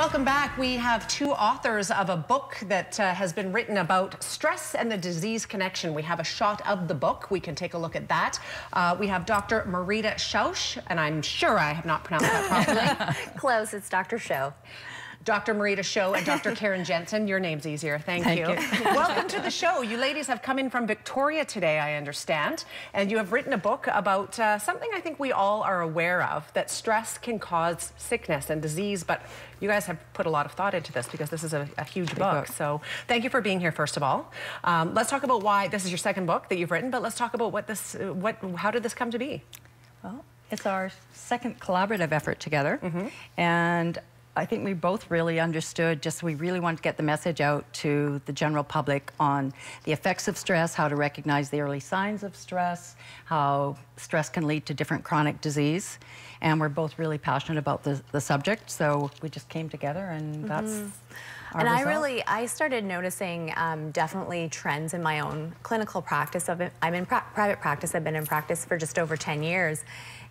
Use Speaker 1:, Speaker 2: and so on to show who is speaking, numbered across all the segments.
Speaker 1: Welcome back. We have two authors of a book that has been written about stress and the disease connection. We have a shot of the book. We can take a look at that. We have Dr. Marita Schausch, and I'm sure I have not pronounced that properly.
Speaker 2: Close, it's Dr. Show.
Speaker 1: Dr. Marita Show and Dr. Karen Jensen. Your name's easier. Thank you. Welcome to the show. You ladies have come in from Victoria today, I understand, and you have written a book about something I think we all are aware of, that stress can cause sickness and disease, but you guys have put a lot of thought into this because this is a huge book. So thank you for being here, first of all. Let's talk about why this is your second book that you've written, but let's talk about how did this come to be?
Speaker 3: Well, it's our second collaborative effort together, and I think we both really understood, we really wanted to get the message out to the general public on the effects of stress, how to recognize the early signs of stress, how stress can lead to different chronic disease. And we're both really passionate about the subject, so we just came together, and that's our result.
Speaker 2: I started noticing definitely trends in my own clinical practice. I'm in private practice. I've been in practice for just over 10 years.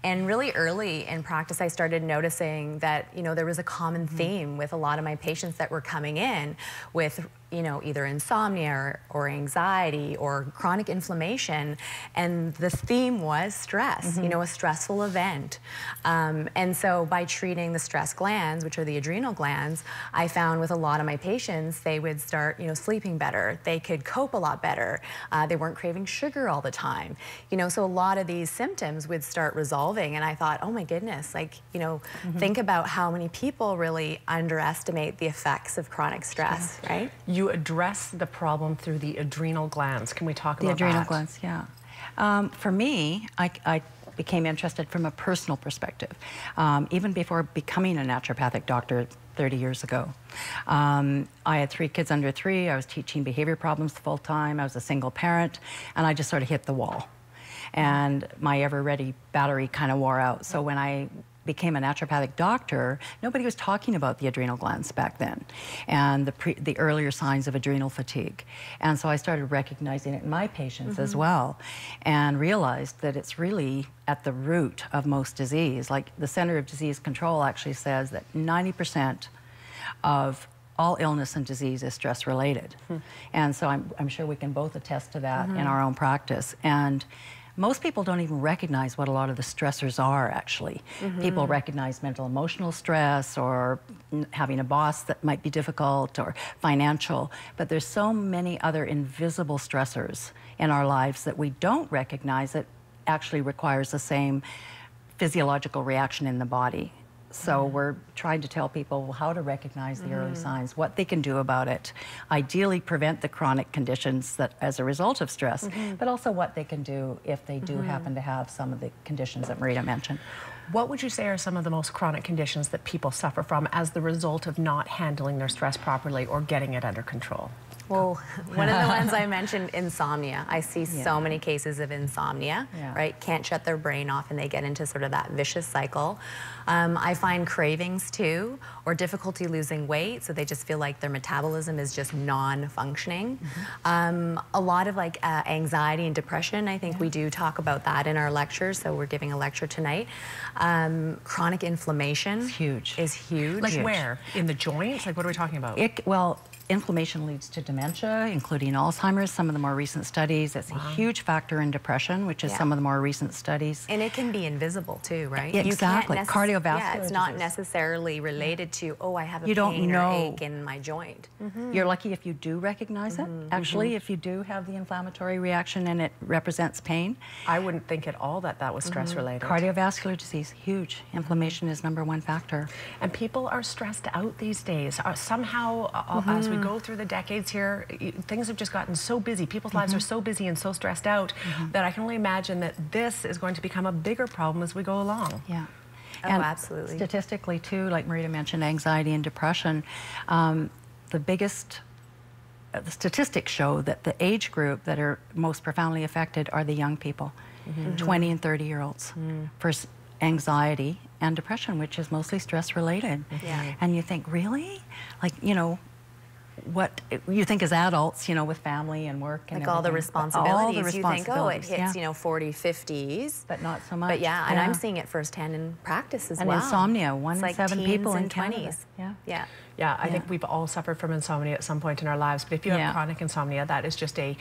Speaker 2: And really early in practice, I started noticing that, there was a common theme with a lot of my patients that were coming in with, either insomnia or anxiety or chronic inflammation. And the theme was stress, a stressful event. And so by treating the stress glands, which are the adrenal glands, I found with a lot of my patients, they would start, sleeping better. They could cope a lot better. They weren't craving sugar all the time. So a lot of these symptoms would start resolving. And I thought, oh my goodness, think about how many people really underestimate the effects of chronic stress, right?
Speaker 1: You address the problem through the adrenal glands. Can we talk about that?
Speaker 3: The adrenal glands, yeah. For me, I became interested from a personal perspective, even before becoming a naturopathic doctor 30 years ago. I had 3 kids under 3. I was teaching behavior problems full time. I was a single parent, and I just sort of hit the wall. And my ever-ready battery kind of wore out. So when I became a naturopathic doctor, nobody was talking about the adrenal glands back then and the earlier signs of adrenal fatigue. And so I started recognizing it in my patients as well, and realized that it's really at the root of most disease. Like the Center of Disease Control actually says that 90% of all illness and disease is stress related. And so I'm sure we can both attest to that in our own practice. And most people don't even recognize what a lot of the stressors are, actually. People recognize mental emotional stress, or having a boss that might be difficult, or financial, but there's so many other invisible stressors in our lives that we don't recognize that actually requires the same physiological reaction in the body. So we're trying to tell people how to recognize the early signs, what they can do about it, ideally prevent the chronic conditions that as a result of stress, but also what they can do if they do happen to have some of the conditions that Marita mentioned.
Speaker 1: What would you say are some of the most chronic conditions that people suffer from as the result of not handling their stress properly or getting it under control?
Speaker 2: Well, one of the ones I mentioned, insomnia. I see so many cases of insomnia, right? Can't shut their brain off, and they get into sort of that vicious cycle. I find cravings too, or difficulty losing weight, so they just feel like their metabolism is just non-functioning. A lot of anxiety and depression. I think we do talk about that in our lectures, so we're giving a lecture tonight. Chronic inflammation is huge.
Speaker 1: Like where? In the joints? Like what are we talking about?
Speaker 3: Well, inflammation leads to dementia, including Alzheimer's, some of the more recent studies. It's a huge factor in depression, which is some of the more recent studies.
Speaker 2: And it can be invisible too, right?
Speaker 3: Exactly, cardiovascular
Speaker 2: Yeah, it's not necessarily related to, oh, I have a pain or ache in my joint.
Speaker 3: You're lucky if you do recognize it, actually, if you do have the inflammatory reaction and it represents pain.
Speaker 1: I wouldn't think at all that that was stress related.
Speaker 3: Cardiovascular disease, huge. Inflammation is #1 factor.
Speaker 1: And people are stressed out these days. Somehow, as we go through the decades here, things have just gotten so busy. People's lives are so busy and so stressed out that I can only imagine that this is going to become a bigger problem as we go along.
Speaker 3: Yeah.
Speaker 2: And absolutely.
Speaker 3: Statistically too, like Marita mentioned, anxiety and depression, the statistics show that the age group that are most profoundly affected are the young people, 20 and 30-year-olds, for anxiety and depression, which is mostly stress related. And you think, really? what you think as adults, you know, with family and work and
Speaker 2: like all the responsibilities.
Speaker 3: All the responsibilities.
Speaker 2: You think, oh, it hits, you know, 40s, 50s.
Speaker 3: But not so much.
Speaker 2: But yeah, and I'm seeing it firsthand in practice as well.
Speaker 3: And insomnia, 1 in 7 people in Canada.
Speaker 2: 20s. Yeah.
Speaker 1: Yeah, I think we've all suffered from insomnia at some point in our lives. But if you have chronic insomnia, that is just a,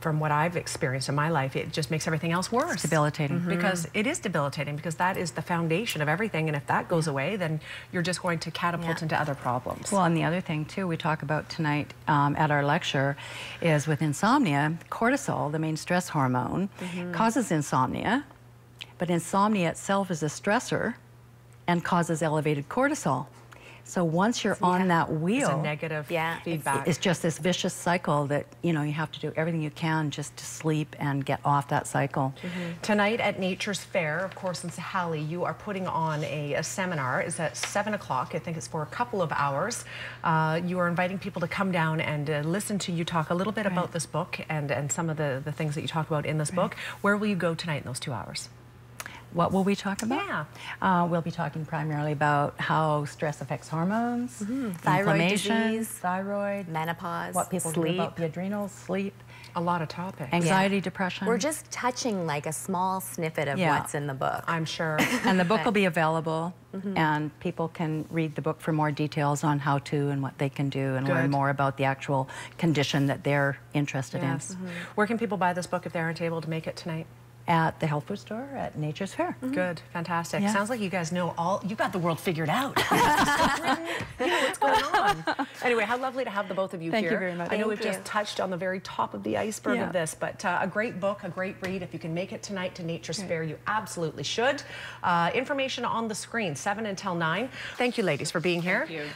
Speaker 1: from what I've experienced in my life, it just makes everything else worse.
Speaker 3: It's debilitating.
Speaker 1: Because it is debilitating, because that is the foundation of everything. And if that goes away, then you're just going to catapult into other problems.
Speaker 3: Well, and the other thing, too, we talk about tonight at our lecture is with insomnia, cortisol, the main stress hormone, causes insomnia. But insomnia itself is a stressor and causes elevated cortisol. So once you're on that wheel,
Speaker 1: it's a negative feedback.
Speaker 3: It's just this vicious cycle that, you know, you have to do everything you can just to sleep and get off that cycle.
Speaker 1: Tonight at Nature's Fair, of course, in Sahalee, you are putting on a seminar. It's at 7 o'clock. I think it's for a couple of hours. You are inviting people to come down and listen to you talk a little bit about this book and some of the things that you talk about in this book. Where will you go tonight in those 2 hours?
Speaker 3: What will we talk about?
Speaker 1: Yeah.
Speaker 3: We'll be talking primarily about how stress affects hormones,
Speaker 2: Thyroid disease,
Speaker 3: thyroid,
Speaker 2: menopause,
Speaker 3: what people
Speaker 2: sleep.
Speaker 3: do about the adrenals, sleep.
Speaker 1: A lot of topics.
Speaker 3: Anxiety, depression.
Speaker 2: We're just touching like a small snippet of what's in the book.
Speaker 1: I'm sure.
Speaker 3: And the book will be available, and people can read the book for more details on how to and what they can do and learn more about the actual condition that they're interested in.
Speaker 1: Where can people buy this book if they aren't able to make it tonight?
Speaker 3: At the health food store at Nature's Fair.
Speaker 1: Good, fantastic. Sounds like you guys know you've got the world figured out. You know what's going on. Anyway, how lovely to have the both of you here.
Speaker 3: Thank you very much.
Speaker 1: I know we've just touched on the very top of the iceberg of this, but a great book, a great read. If you can make it tonight to Nature's Fair, you absolutely should. Information on the screen, 7 until 9. Thank you, ladies, for being here.
Speaker 4: Thank you.